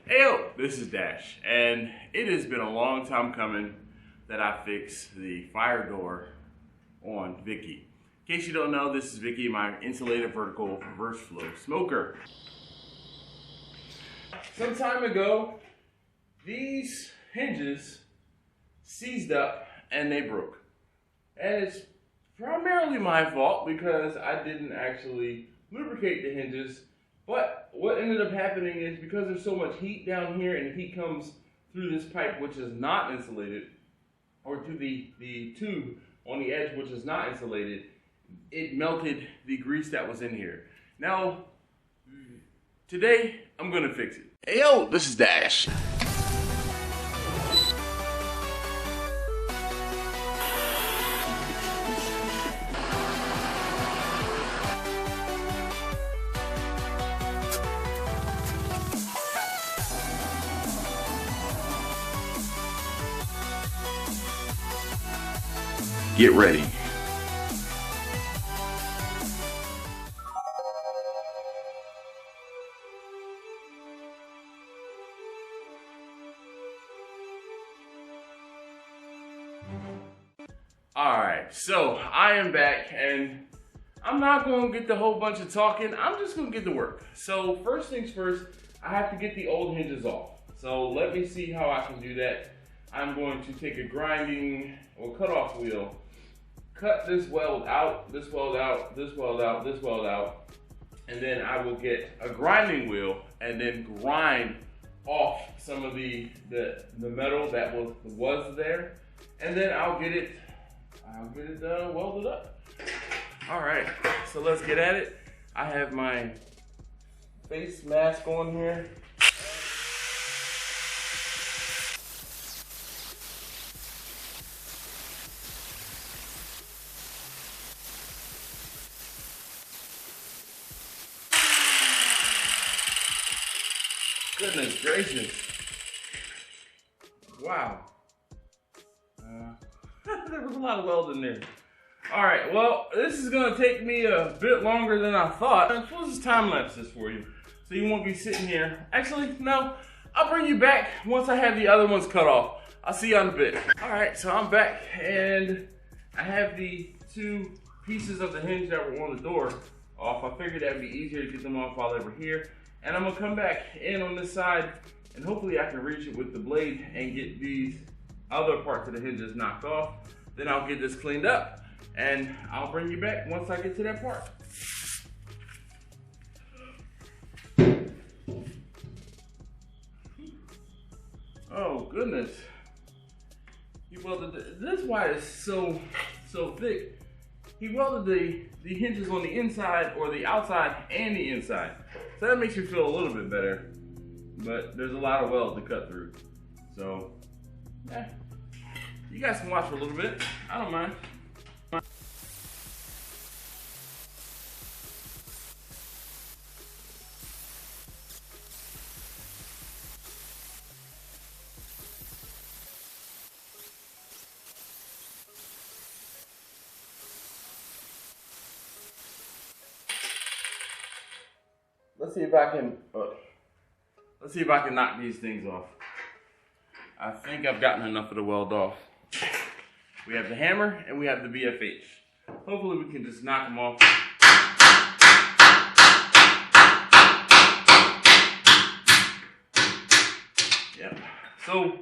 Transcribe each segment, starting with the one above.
Heyo, this is Dash, and it has been a long time coming that I fixed the fire door on Vicky. In case you don't know, this is Vicky, my insulated vertical reverse flow smoker. Some time ago, these hinges seized up and they broke. And it's primarily my fault because I didn't actually lubricate the hinges. But what ended up happening is because there's so much heat down here and the heat comes through this pipe which is not insulated, or to the tube on the edge which is not insulated, it melted the grease that was in here. Now, today I'm gonna fix it. Hey yo, this is Dash. Get ready. Alright, so I am back and I'm not going to get the whole bunch of talking. I'm just going to get to work. So first things first, I have to get the old hinges off. So let me see how I can do that. I'm going to take a grinding or cut-off wheel, cut this weld out, this weld out, this weld out, this weld out, and then I will get a grinding wheel and then grind off some of the metal that was there, and then I'll get it welded up. All right, so let's get at it. I have my face mask on here. Goodness gracious. Wow. There was a lot of weld in there. Alright, well, this is going to take me a bit longer than I thought. I'm supposed to time lapse this for you, so you won't be sitting here. Actually, no, I'll bring you back once I have the other ones cut off. I'll see you in a bit. Alright, so I'm back, and I have the two pieces of the hinge that were on the door off. I figured that would be easier to get them off while they were here. And I'm gonna come back in on this side and hopefully I can reach it with the blade and get these other parts of the hinges knocked off. Then I'll get this cleaned up and I'll bring you back once I get to that part. Oh goodness. He welded this wire is so thick. He welded the hinges on the inside or the outside and the inside. So that makes you feel a little bit better, but there's a lot of weld to cut through. So, yeah, you guys can watch for a little bit. I don't mind. Let's see if I can knock these things off. I think I've gotten enough of the weld off. We have the hammer and we have the BFH. Hopefully we can just knock them off. Yep. So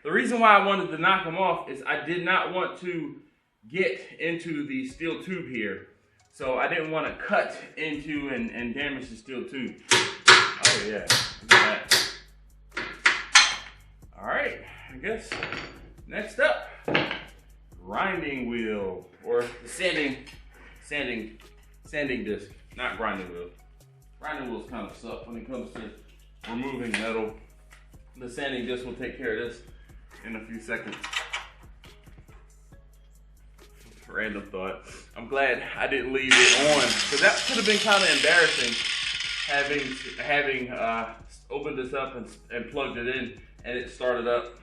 the reason why I wanted to knock them off is I did not want to get into the steel tube here. So I didn't want to cut into and damage the steel tube. Oh yeah, look at that. All right, I guess next up, grinding wheel or the sanding disc, not grinding wheel. Grinding wheels kind of suck when it comes to removing metal. The sanding disc will take care of this in a few seconds. Random thought. I'm glad I didn't leave it on because that could have been kind of embarrassing having opened this up and plugged it in and it started up.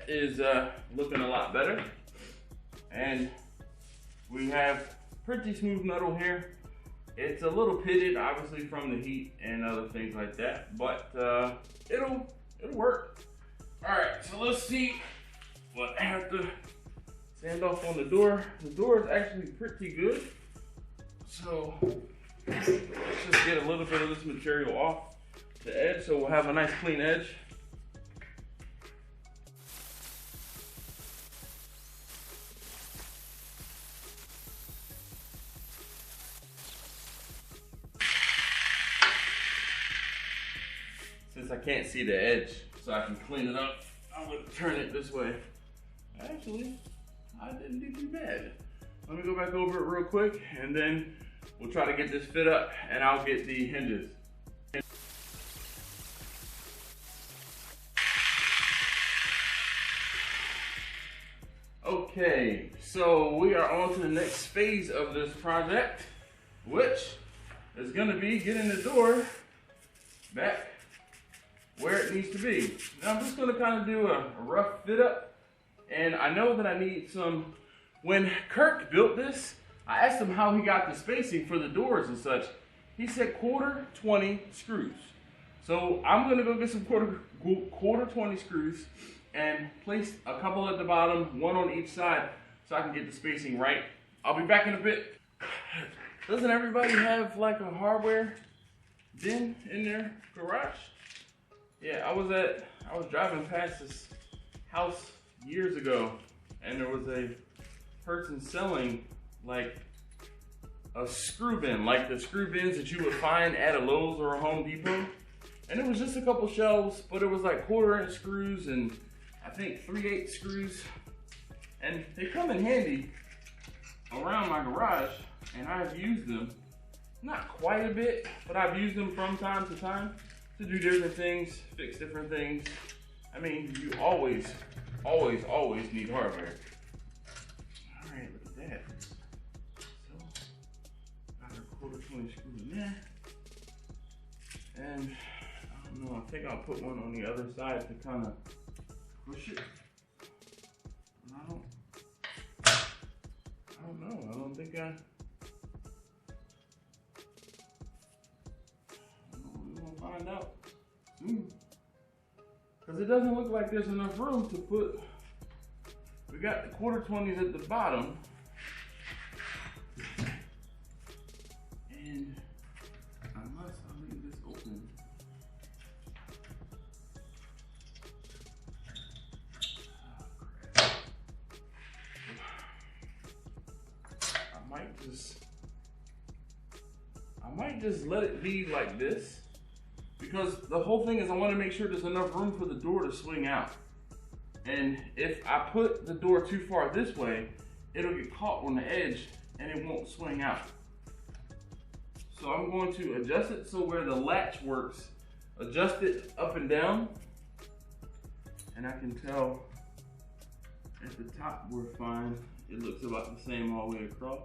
is looking a lot better. And we have pretty smooth metal here. It's a little pitted, obviously, from the heat and other things like that, but it'll work. All right, so let's see what I have to sand off on the door. The door is actually pretty good. So let's just get a little bit of this material off the edge so we'll have a nice clean edge. Since I can't see the edge, so I can clean it up, I'm gonna turn it this way. Actually, I didn't do too bad. Let me go back over it real quick, and then we'll try to get this fit up, and I'll get the hinges. Okay, so we are on to the next phase of this project, which is gonna be getting the door back where it needs to be. Now I'm just gonna kind of do a rough fit up, and I know that I need some. When Kirk built this, I asked him how he got the spacing for the doors and such. He said quarter 20 screws. So I'm gonna go get some quarter 20 screws and place a couple at the bottom, one on each side, so I can get the spacing right. I'll be back in a bit. Doesn't everybody have like a hardware bin in their garage? Yeah, I was driving past this house years ago, and there was a person selling like a screw bin, like the screw bins that you would find at a Lowe's or a Home Depot. And it was just a couple shelves, but it was like 1/4" screws and I think 3/8 screws. And they come in handy around my garage, and I've used them, not quite a bit, but I've used them from time to time to do different things, fix different things. I mean, you always need hardware. All right, look at that. So, got our quarter 20 screw in there. And I don't know, I think I'll put one on the other side to kind of push it. I don't know, I don't think I we're gonna find out soon. Because it doesn't look like there's enough room to put, we got the quarter 20s at the bottom. And unless I leave this open, I might just let it be like this, because the whole thing is I want to make sure there's enough room for the door to swing out. And if I put the door too far this way, it'll get caught on the edge and it won't swing out. So I'm going to adjust it so where the latch works, adjust it up and down, and I can tell at the top we're fine. It looks about the same all the way across.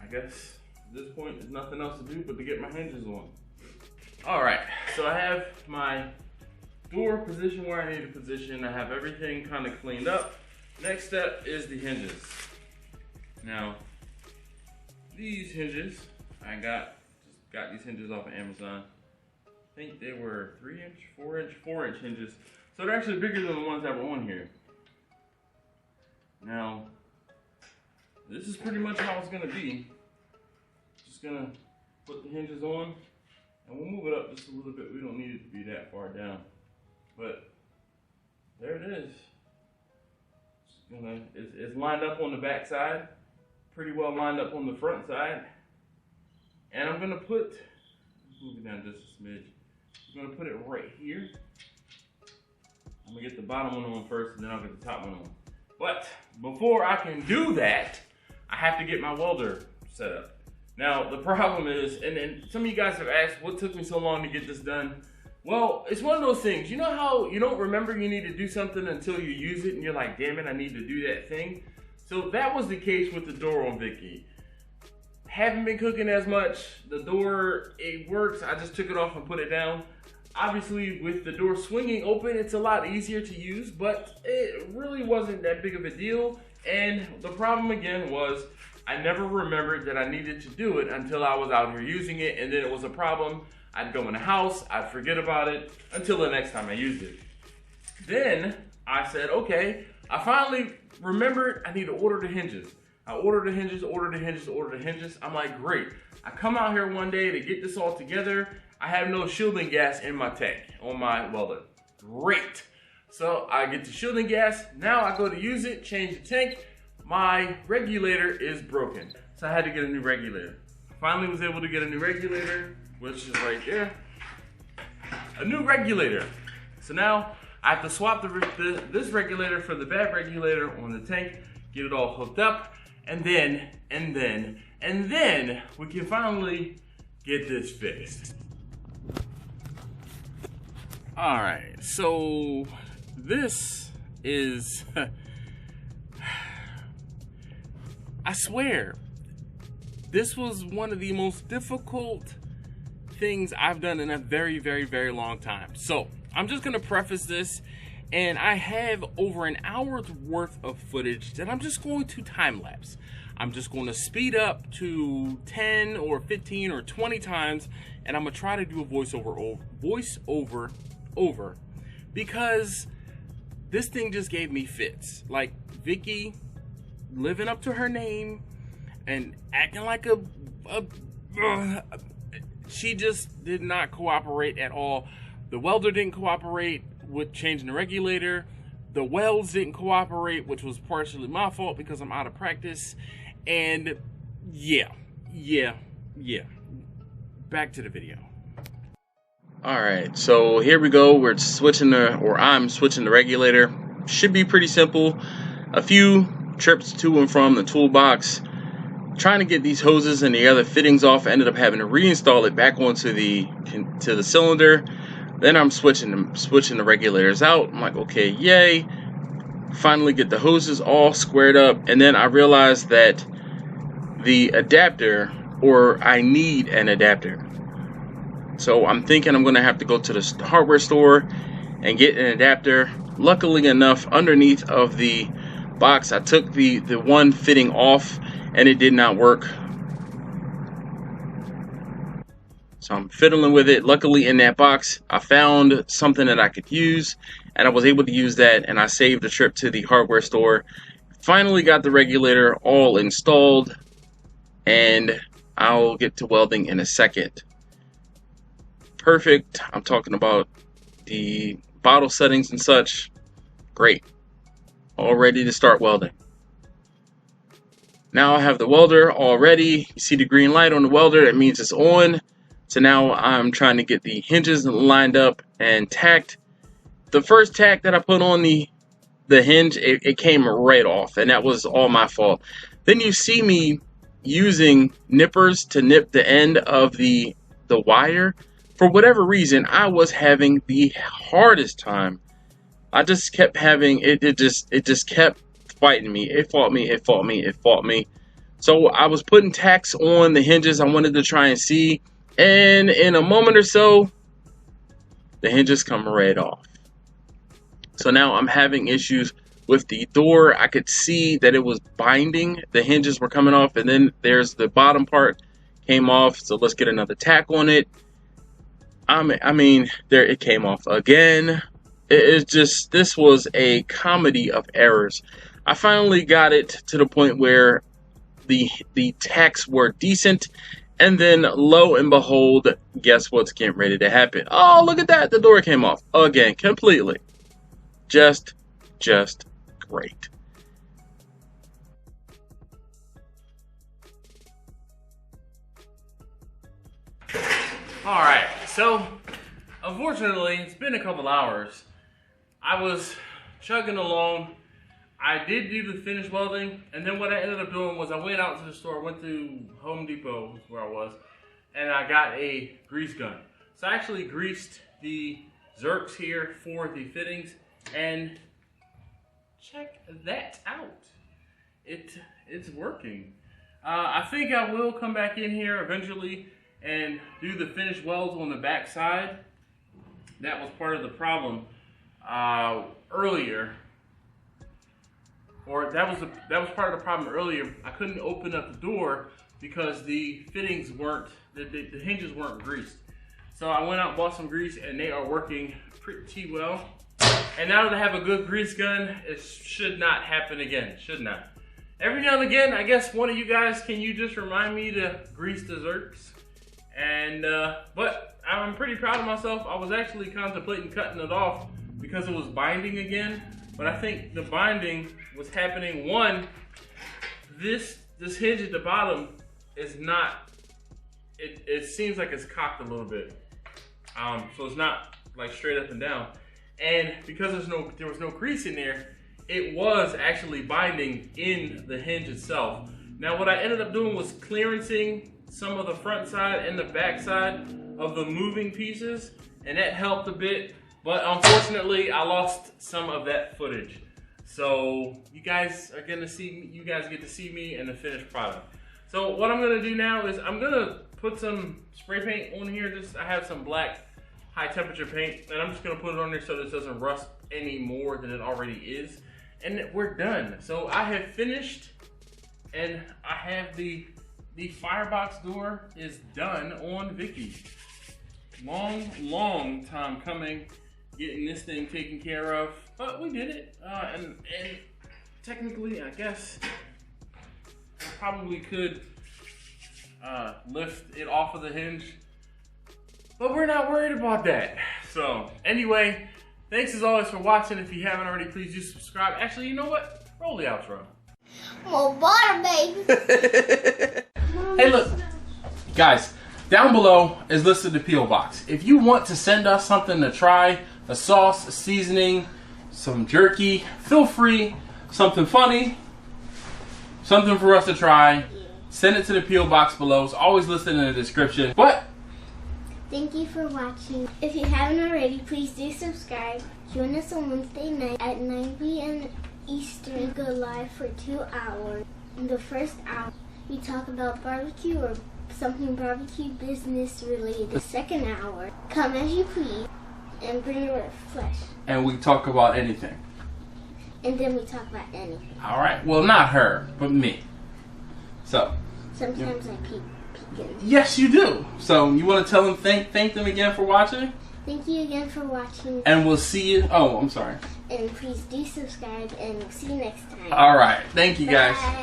I guess at this point there's nothing else to do but to get my hinges on. All right, so I have my door positioned where I need to position. I have everything kind of cleaned up. Next step is the hinges. Now, these hinges, I got these hinges off of Amazon. I think they were 3-inch, 4-inch, 4-inch hinges. So they're actually bigger than the ones that were on here. Now, this is pretty much how it's gonna be. Just gonna put the hinges on, and we'll move it up just a little bit. We don't need it to be that far down. But there it is. It's lined up on the back side, pretty well lined up on the front side. And I'm gonna move it down just a smidge. I'm gonna put it right here. I'm gonna get the bottom one on first, and then I'll get the top one on. But before I can do that, I have to get my welder set up. Now, the problem is, and some of you guys have asked, what took me so long to get this done? Well, it's one of those things. You know how you don't remember you need to do something until you use it, and you're like, damn it, I need to do that thing? So that was the case with the door on Vicky. Haven't been cooking as much. The door, it works. I just took it off and put it down. Obviously, with the door swinging open, it's a lot easier to use, but it really wasn't that big of a deal. And the problem again was I never remembered that I needed to do it until I was out here using it, and then it was a problem. I'd go in the house, I'd forget about it until the next time I used it. Then I said, okay, I finally remembered I need to order the hinges. I ordered the hinges, ordered the hinges, ordered the hinges. I'm like, great. I come out here one day to get this all together. I have no shielding gas in my tank on my welder. Great. So I get the shielding gas. Now I go to use it, change the tank. My regulator is broken. So I had to get a new regulator. Finally was able to get a new regulator, which is right there. A new regulator. So now I have to swap this regulator for the bad regulator on the tank, get it all hooked up, and then we can finally get this fixed. All right, so this is, I swear, this was one of the most difficult things I've done in a very, very, very long time. So I'm just gonna preface this, and I have over an hour's worth of footage that I'm just going to time lapse. I'm just going to speed up to 10 or 15 or 20 times, and I'm gonna try to do a voiceover over, because this thing just gave me fits. Like Vicky living up to her name and acting like she just did not cooperate at all. The welder didn't cooperate with changing the regulator. The welds didn't cooperate, which was partially my fault because I'm out of practice. And yeah. Back to the video. All right, so here we go. I'm switching the regulator. Should be pretty simple. A few trips to and from the toolbox. Trying to get these hoses and the other fittings off. I ended up having to reinstall it back onto the cylinder. Then I'm switching the regulators out. I'm like, okay, yay. Finally get the hoses all squared up. And then I realized that the adapter, or I need an adapter. So I'm thinking I'm gonna have to go to the hardware store and get an adapter. Luckily enough, underneath of the box, I took the one fitting off and it did not work. So I'm fiddling with it. Luckily in that box, I found something that I could use, and I was able to use that, and I saved a trip to the hardware store. Finally got the regulator all installed, and I'll get to welding in a second. Perfect. I'm talking about the bottle settings and such. Great. All ready to start welding. Now I have the welder all ready. You see the green light on the welder, that means it's on. So now I'm trying to get the hinges lined up and tacked. The first tack that I put on the hinge, it came right off, and that was all my fault. Then you see me using nippers to nip the end of the wire. For whatever reason, I was having the hardest time. I just kept having it just kept fighting me. It fought me. So I was putting tacks on the hinges. I wanted to try and see, and in a moment or so, the hinges come right off. So now I'm having issues with the door. I could see that it was binding. The hinges were coming off, and then there's the bottom part came off. So let's get another tack on it. I mean, there it came off again. It's just, this was a comedy of errors. I finally got it to the point where the tacks were decent, and then lo and behold, guess what's getting ready to happen? Oh, look at that! The door came off again, completely. Just great. All right, so unfortunately, it's been a couple hours. I was chugging along. I did do the finished welding, and then what I ended up doing was I went out to the store, went to Home Depot, where I was, and I got a grease gun. So I actually greased the Zerks here for the fittings, and check that out. It's working. I think I will come back in here eventually and do the finished welds on the back side. that was part of the problem earlier. Or that was part of the problem earlier. I couldn't open up the door because the fittings weren't, the hinges weren't greased. So I went out and bought some grease, and they are working pretty well. And now that I have a good grease gun, it should not happen again. Should not. Every now and again, I guess one of you guys, can you just remind me to grease the zerks? And but I'm pretty proud of myself. I was actually contemplating cutting it off because it was binding again. But I think the binding was happening. One, this hinge at the bottom is not. It seems like it's cocked a little bit. So it's not like straight up and down. And because there was no crease in there, it was actually binding in the hinge itself. Now what I ended up doing was clearancing some of the front side and the back side of the moving pieces, and that helped a bit. But unfortunately, I lost some of that footage. So you guys are gonna see, you guys get to see me in the finished product. So what I'm gonna do now is I'm gonna put some spray paint on here. I have some black high temperature paint, and I'm just gonna put it on there so this doesn't rust any more than it already is. And we're done. So I have finished, and I have the Firebox door is done on Vicky. Long time coming, getting this thing taken care of, but we did it. And technically, I guess I probably could lift it off of the hinge, but we're not worried about that. So anyway, thanks as always for watching. If you haven't already, please do subscribe. Actually, you know what? Roll the outro. More butter, baby. Hey, look, guys, down below is listed the P.O. Box. If you want to send us something to try, a sauce, a seasoning, some jerky, feel free. Something funny, something for us to try, send it to the P.O. Box below. It's always listed in the description. But thank you for watching. If you haven't already, please do subscribe. Join us on Wednesday night at 9 p.m. Eastern. Go live for 2 hours. In the first hour, we talk about barbecue or something barbecue business related. The second hour, come as you please and bring your flesh. And we talk about anything. And then we talk about anything. All right. Well, not her, but me. So. Sometimes I peek in. Yes, you do. So you want to tell them, thank them again for watching? Thank you again for watching. And we'll see you. Oh, I'm sorry. And please do subscribe, and we'll see you next time. All right. Thank you, guys. Bye.